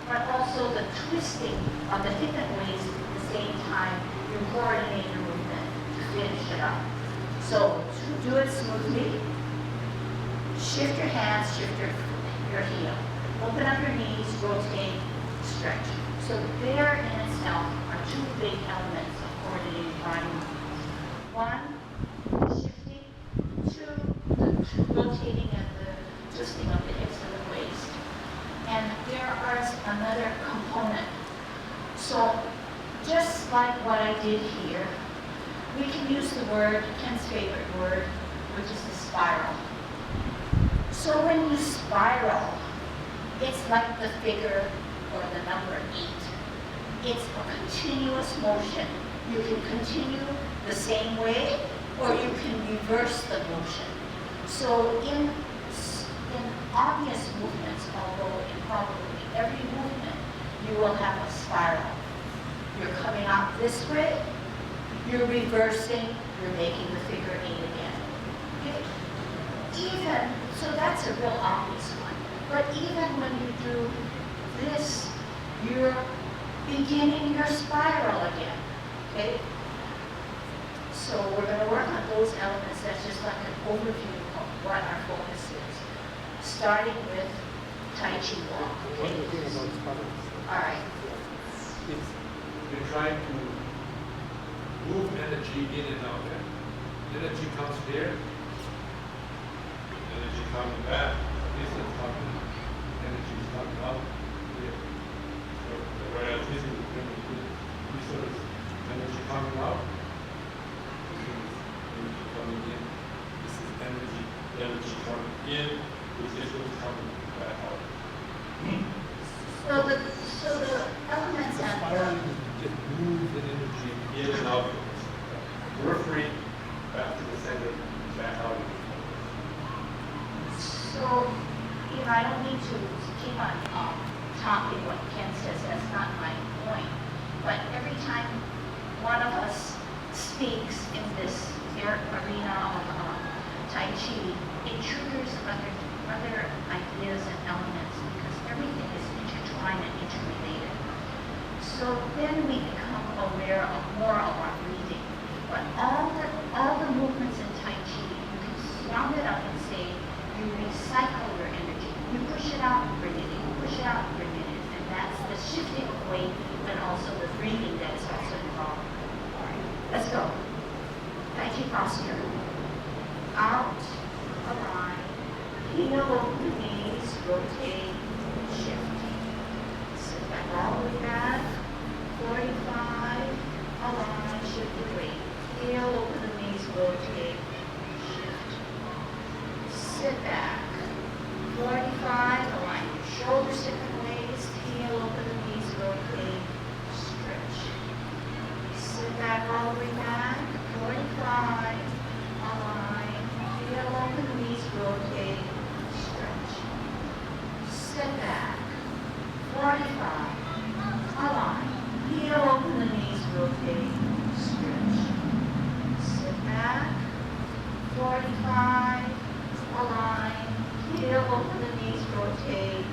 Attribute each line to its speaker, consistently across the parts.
Speaker 1: but also the twisting of the hip and waist at the same time. You coordinate your movement to finish it up. So do it smoothly. Shift your hands, shift your heel. Open up your knees, rotate, stretch. So there in itself are two big elements of coordinating body movements. One, shifting. Two, the rotating and the twisting of the hips and the waist. And there is another component. So just like what I did here, we can use the word, Ken's favorite word, which is the spiral. So when you spiral, it's like the figure or the number 8. It's a continuous motion. You can continue the same way, or you can reverse the motion. So in obvious movements, although in probably every movement, you will have a spiral. You're coming out this way, you're reversing, you're making the figure 8 again. Okay? So that's a real obvious one. But even when you do this, you're beginning your spiral again. Okay? So we're going to work on those elements. That's just like an overview of what our focus is. Starting with Tai Chi walk. Okay? All right.
Speaker 2: You're trying to move energy in and out. Energy comes here, energy coming back. This is coming, energy is coming out here. So whereas this is energy coming out, this is energy coming in. This is energy coming in. This is coming back out.
Speaker 1: So the elements
Speaker 2: Spiraling is just move the energy in and out. Periphery, back to the center, back out.
Speaker 1: So, I don't need to keep on topping what Ken says. That's not my point. But every time one of us speaks in this arena of Tai Chi, it triggers other ideas and elements because everything is intertwined and interrelated. So then we become aware of more of our breathing. But all the movements in Tai Chi, you can round it up and say you recycle your energy. You push it out, bring it in. You push it out, bring it in. And that's the shifting of weight and also the breathing that is also involved. All right, let's go. Tai Chi posture. Out, align, heel over the knees, rotate, shift. Sit back all the way back. 45, align, shift your weight. Heel over the knees, rotate, shift. Sit back. 45, align your shoulders different ways. Heel over the knees, rotate, stretch. Sit back all the way back. 45, align. Heel over the knees, rotate, stretch. Sit back. 45, align. Heel over the knees, rotate, stretch. Sit back. 45, align. Heel over the knees, rotate,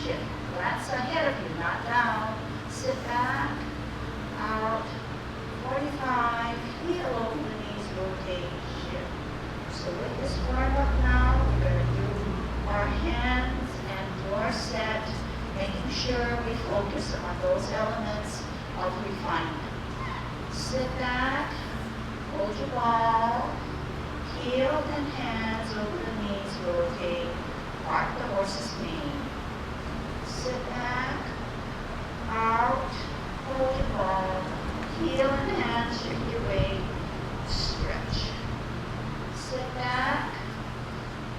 Speaker 1: shift. That's ahead of you, not down. Sit back, out. 45, heel over the knees, rotate, shift. So with this warm-up now, we're going to do our hands and door set, making sure we focus on those elements of refinement. Sit back, hold your ball, heel and hands over the knees, rotate, park the horse's mane. Sit back, out, hold your ball, heel and hands, shift your weight, stretch. Sit back,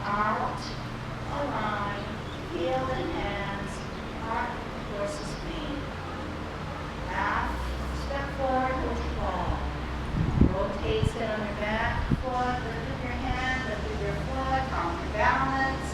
Speaker 1: out, align, heel and hands, park the horse's mane. Half, step forward, hold your ball. Rotate, sit on your back foot, lift up your hand, lift up your foot, calm your balance.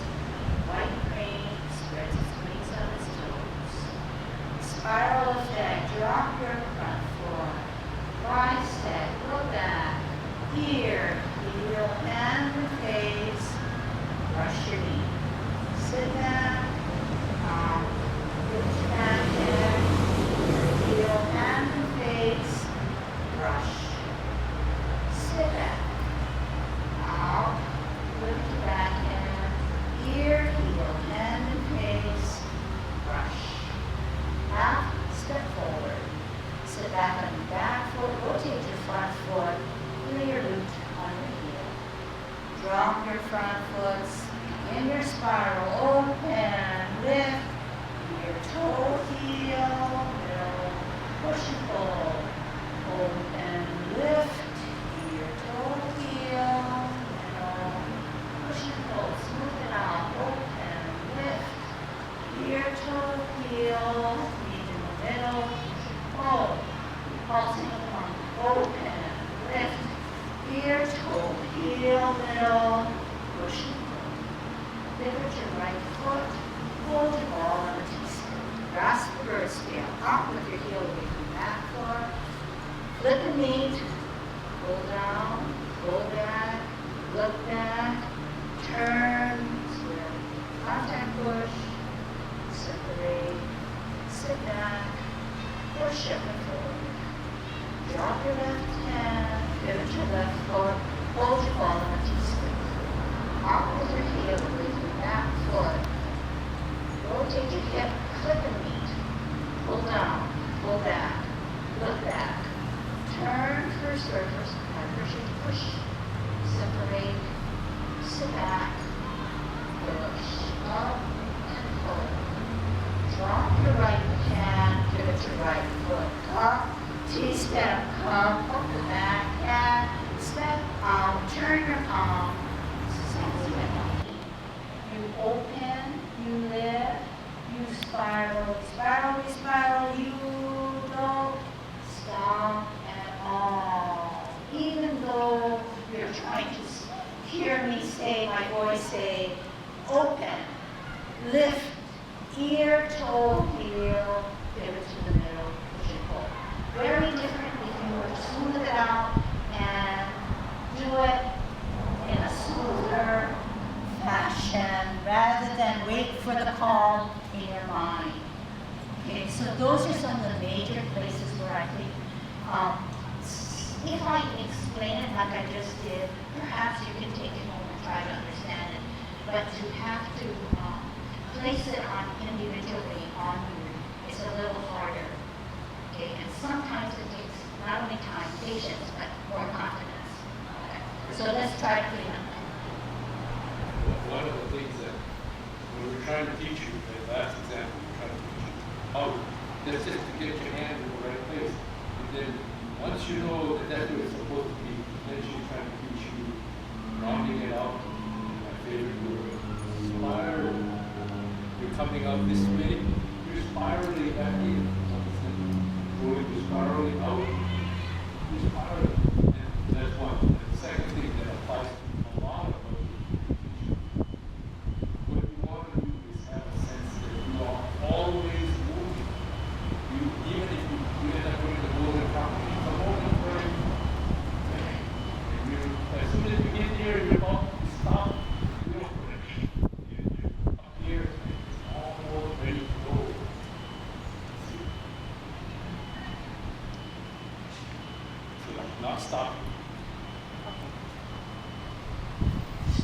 Speaker 1: spiral, open, lift, your toe, heel, middle, push and pull, open, lift, your toe, heel, middle, push and pull, smooth it out, open, lift, your toe, heel, feet in the middle, pull, pulsing along, open, lift, your toe, heel, middle, push and pull. Pivot your right foot, hold your ball on the T-stick. Grasp the bird scale, up with your heel away from that foot. Flip and meet, pull down, pull back, look back, turn, swim, contact push, separate, sit back, push up and forward. Drop your left hand, pivot your left foot, hold your ball on the T-stick. Up with your heel away from that foot. Rotate your hip, clip and meet. Pull down, pull back, look back. Turn first surface, push, separate, sit back, push, up and pull. Drop your right hand, pivot your right foot up, T-step, come, up the back hand, step out, turn your palm, you open, you lift, you spiral, spiral, you don't stop at all. Even though you're trying to hear me say, my voice say, open, lift, ear, toe, heel, pivot to the middle, push and pull. Very different if you were to smooth it out and do it in a smoother fashion rather than wait for the call in your mind. Okay, so those are some of the major places where I think, if I explain it like I just did, perhaps you can take it home and try to understand it. But to have to place it on individually on you is a little harder. Okay, and sometimes it takes not only time, patience, but more confidence. Okay, so let's try to put it on.
Speaker 2: One of the things that when we're trying to teach you, the last example, we're trying to teach you how that's just to get your hand in the right place. And then once you know that that's what it's supposed to be, then she's trying to teach you rounding it out. My favorite word, spiral. You're coming up this way, you're spiraling back in. Going to spiraling out, you're spiraling. And that's one. And the second thing that applies to a lot of us. What you want to do is have a sense that you are always moving. Even if you end up going to the golden property, it's a moment where as soon as you get here, you're about to stop. You're up here, it's almost ready to go. Not stopping.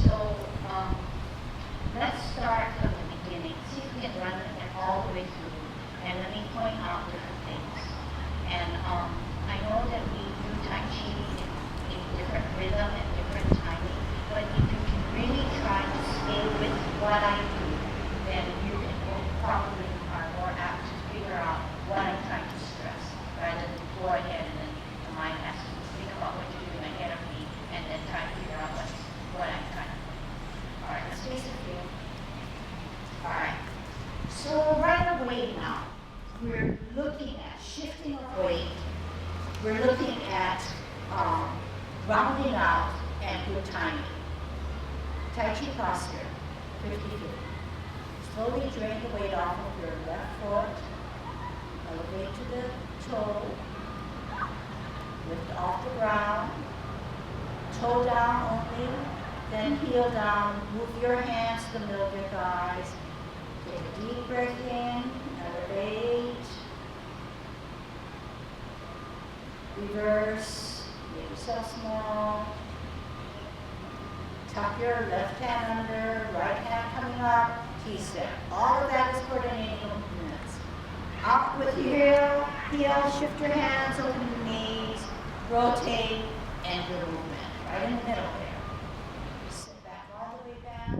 Speaker 1: So let's start from the beginning. See if we can run it all the way through, and let me point out different things. And I know that we do Tai Chi in different rhythm and different timing, but if you can really try to stay with what I do, then you can probably are more apt to figure out what I'm trying to stress, rather than go ahead and then the mind has to think about what you're doing ahead of me, and then try to figure out what I'm trying to do. All right, let's face it here. All right, so right away now, we're looking at shifting of weight. We're looking at rounding out and good timing. Tai Chi posture, 50-50. Slowly drain the weight off of your left foot. Elevate to the toe. Lift off the ground. Toe down only. Then heel down. Move your hands to the middle of your thighs. Take a deep breath in. Elevate. Reverse. Make yourself small. Tuck your left hand under, right hand coming up, T-step. All of that is coordinating movements. Up with your heel, shift your hands, open your knees, rotate, and your movement. Right in the middle there. Sit back all the way back.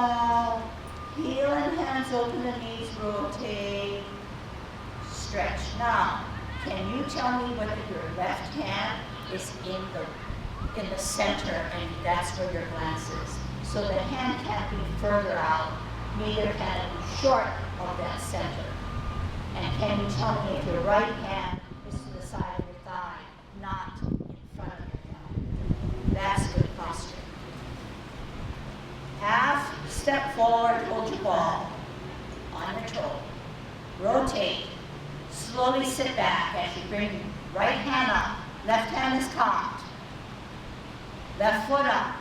Speaker 1: ball, heel and hands open the knees, rotate, stretch. Now, can you tell me whether your left hand is in the center and that's where your glance is? So the hand can't be further out, neither can it be short of that center. And can you tell me if your right hand is to the side of your thigh, not in front of your thigh? That's good posture. Half step forward, hold your ball on your toe. Rotate. Slowly sit back as you bring right hand up. Left hand is cocked. Left foot up.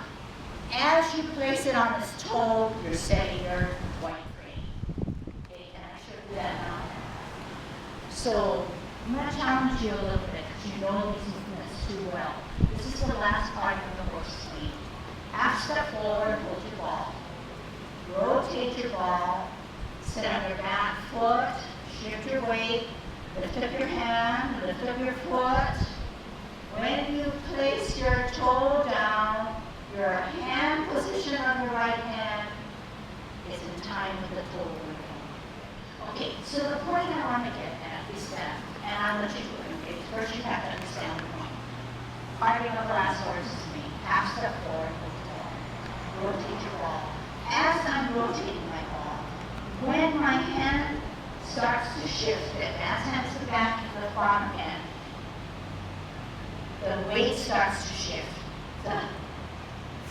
Speaker 1: As you place it on this toe, you're setting your white frame. Okay, can I show you that now? So I'm going to challenge you a little bit because you know these movements too well. This is the last part of the horse swing. Half step forward, hold your ball. Rotate your ball, sit on your back foot, shift your weight, lift up your hand, lift up your foot. When you place your toe down, your hand position of your right hand is in time with the toe movement. Okay, so the point I want to get at is that, and I'll let you do it. Okay, first you have to understand the point. Parting of the last words is me. Half step forward, rotate your ball. As I'm rotating my ball, when my hand starts to shift, the advanced hand is the back and the bottom hand, the weight starts to shift, the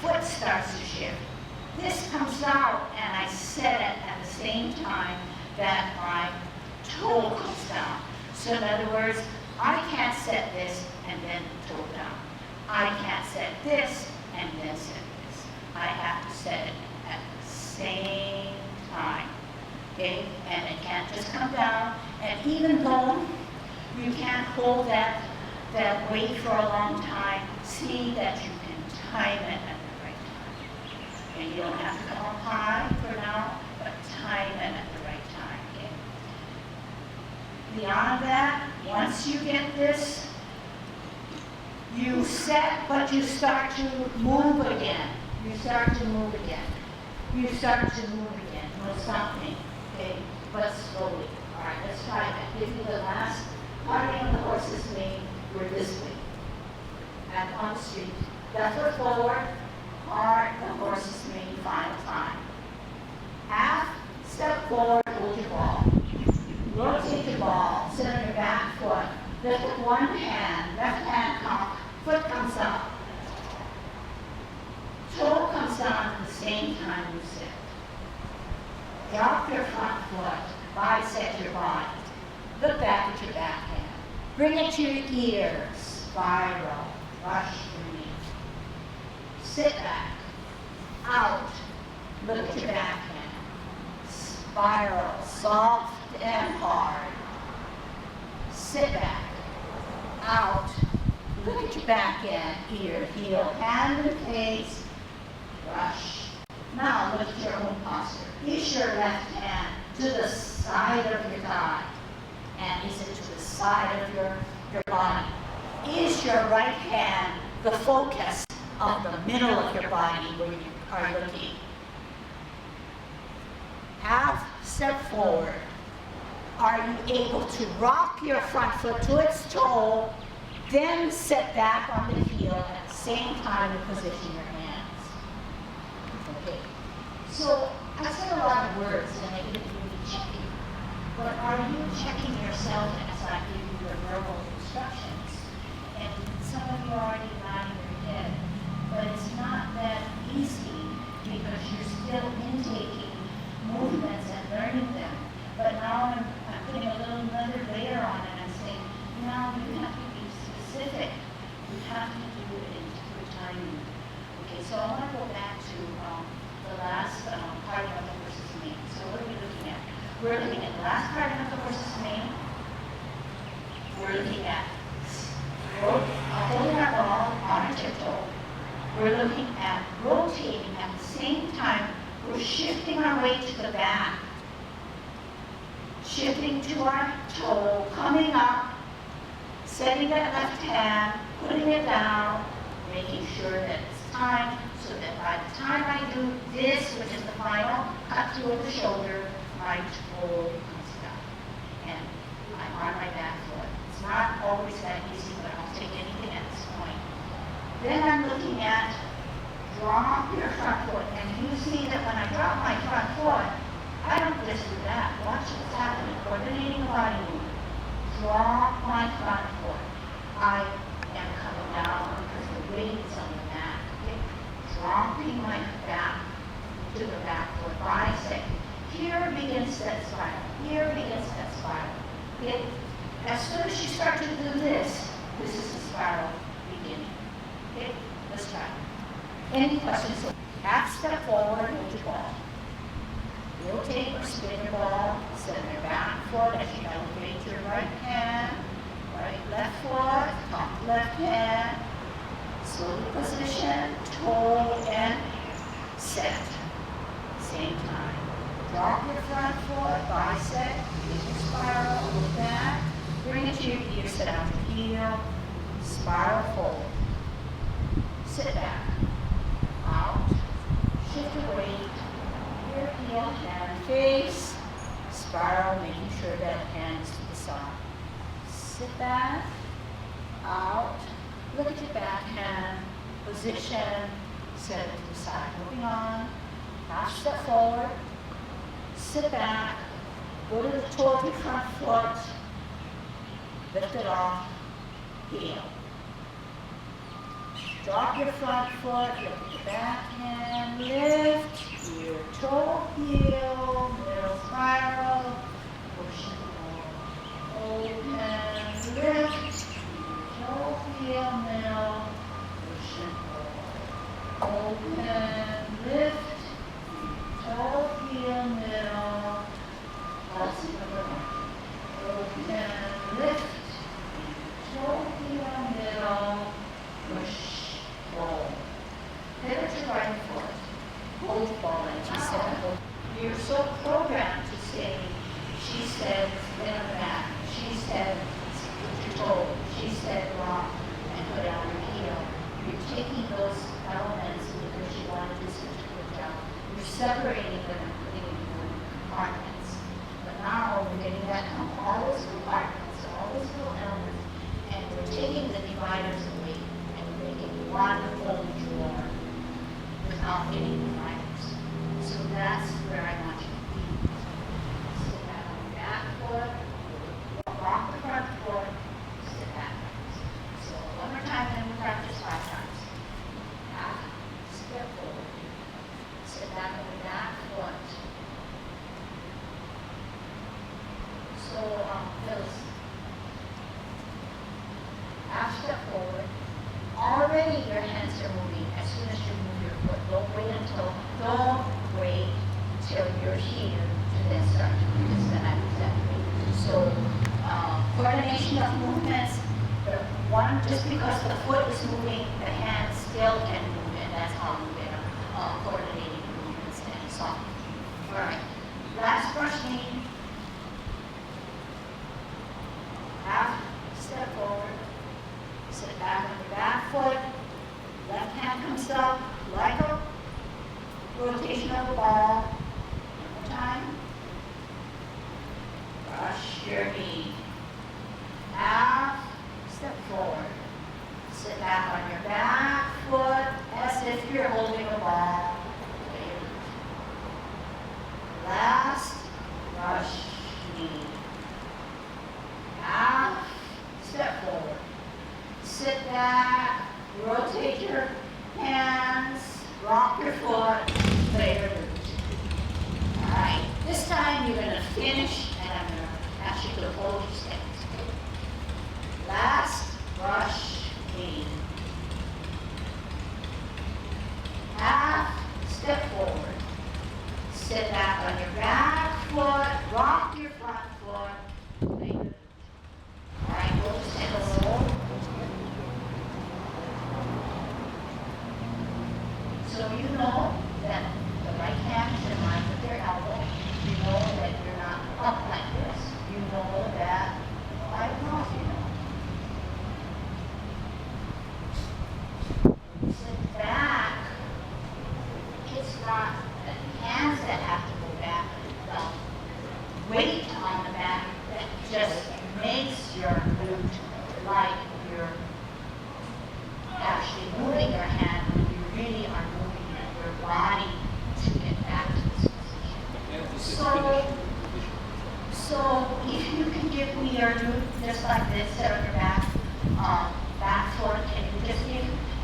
Speaker 1: foot starts to shift. This comes out and I set it at the same time that my toe comes down. So in other words, I can't set this and then toe down. I can't set this and then set this. I have to set it at the same time. Okay? And it can't just come down. And even though you can't hold that weight for a long time, see that you can time it at the right time. And you don't have to come up high for now, but time it at the right time. Okay? Beyond that, once you get this, you set, but you start to move again. You start to move again. You start to move again. No stopping. Okay? But slowly. All right, let's try that. Give you the last parting of the horse's mane. We're this way. And on the street. Left foot forward. Part the horse's mane final time. Half step forward, hold your ball. Rotate your ball. Sit on your back foot. Lift with one hand. Left hand cock. Foot comes up. Toe comes down at the same time you sit. Drop your front foot. Bisect your body. Look back at your back hand. Bring it to your ears. Spiral. Rush your knee. Sit back. Out. Look at your back hand. Spiral. Soft and hard. Sit back. Out. Look at your back end, ear, heel, hand and face, brush. Now look at your own posture. Is your left hand to the side of your thigh? And is it to the side of your body? Is your right hand the focus of the middle of your body where you are looking? Half step forward. Are you able to rock your front foot to its toe, then sit back on the heel at the same time you position your hands? Okay. So I said a lot of words and I didn't really check you. But are you checking yourself as I give you your verbal instructions? And some of you are already nodding your head. But it's not that easy because you're still intaking movements and learning them. But now I'm putting another layer on it and I'm saying, now you have to be specific. You have to do it in good timing. Okay, so I want to go back to the last part of the horse's mane. So what are we looking at? We're looking at the last part of the horse's mane. We're looking at holding our ball on our tiptoe. We're looking at rotating at the same time. We're shifting our weight to the back. Shifting to our toe, coming up, setting that left hand, putting it down, making sure that it's timed so so that by the time I do this, which is the final cut through of the shoulder, my toe comes down. And I'm on my back foot. It's not always that easy, but I'll take anything at this point. Then I'm looking at drop your front foot. And you see that when I drop my front foot, I don't just do that. Watch what's happening. Coordinating the body movement. Drop my front foot. I am coming down because the weight is on the mat. Okay? Dropping my back to the back foot. Bicep. Here begins that spiral. Here begins that spiral. Okay? As soon as you start to do this, this is the spiral beginning. Okay? Let's try. Any questions? Half step forward, hold your ball. Rotate or spin your ball, send your back foot as you elevate your right hand, right left foot, top left hand, slowly position, toe and set. Same time. Drop your front foot, bicep, little spiral, look back, bring it to your ear, set out your heel, spiral forward. Sit back. Out, shift your weight, your heel, hand, face, spiral, making sure that hand is to the side. Sit back, out, look at your back hand, position, set it to the side. Moving on, half step forward, sit back, go to the toe of your front foot, lift it off, heel. Drop your front foot, lift your back hand, lift your toe, heel, middle spiral, push and pull, open, lift, your toe, heel, middle, push and pull, open, lift, toe, heel, middle, pulse another one, open, lift, toe, heel, middle, push. Pivot to right foot. Hold ball and she said, you're so programmed to say, she said, spin on the back. She said, put your toe. She said, rock and put out your heel. You're taking those elements because you want to do such a good job. You're separating them and putting them in compartments. But now we're getting that from all those compartments, all those little elements, and we're taking the dividers away. One whole drawer without any dividers. So that's where I want you to be. Sit back on your back foot, rock the front foot, sit back. So one more time, then we'll practice 5 times. Half step forward. Sit back on your back foot. So, Phyllis, half step forward. Already your hands are moving as soon as you move your foot. Don't wait till you're here to then start to do this. Then I do that way. So coordination of movements, just because the foot is moving, the hand still can move, and that's how we get coordinating movements and so on. All right. Last brush knee. Half step forward. Sit back on your back foot, left hand comes up, like a rotation of the ball. One more time. Brush your knee. Half, step forward. Sit back on your back foot as if you're holding a ball. Last, brush knee. Half, step forward. Sit back, rotate your hands, rock your foot, play your boot. All right, this time you're going to finish, and I'm going to ask you to hold your stance. Last, brush, knee. Half, step forward. Sit back on your back foot, rock your front foot, play your boot. All right, we'll just take a roll. So you know that the right hand is in line with your elbow. You know that you're not up like this. You know that, I don't know if you know. Sit back, clear you, just like this, sit on your back, back foot.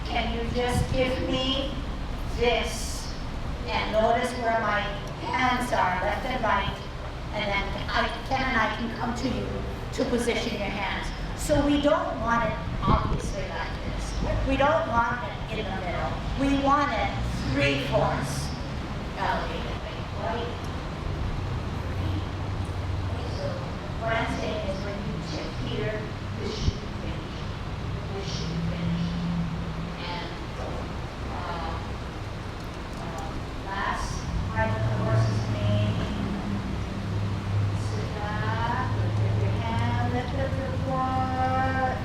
Speaker 1: Can you just give me this? And notice where my hands are, left and right. And then Ken and I can come to you to position your hands. So we don't want it obviously like this. We don't want it in the middle. We want it 3/4 elevated, right? So what I'm saying is when you tip here, this should finish. This should finish. And last part of the horse's mane. Sit back, lift up your hand, lift up your foot.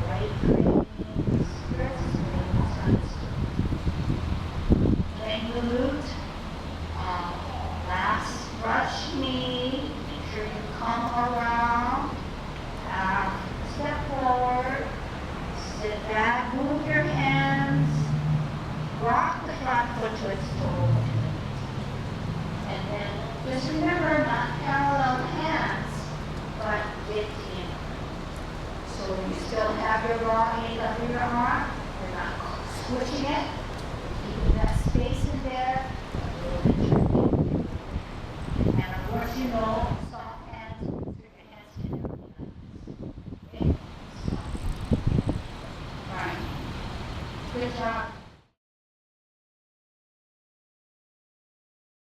Speaker 1: Right reins, wrist reins, then glute. Last brush knee. Make sure you come around. Step forward. Sit back, move your hands. Rock the front foot to its toe. And then just remember, not parallel hands, but dipped in. So you still have your raw end under your arm. You're not switching it. Keeping that space in there. A little bit. And of course, you know,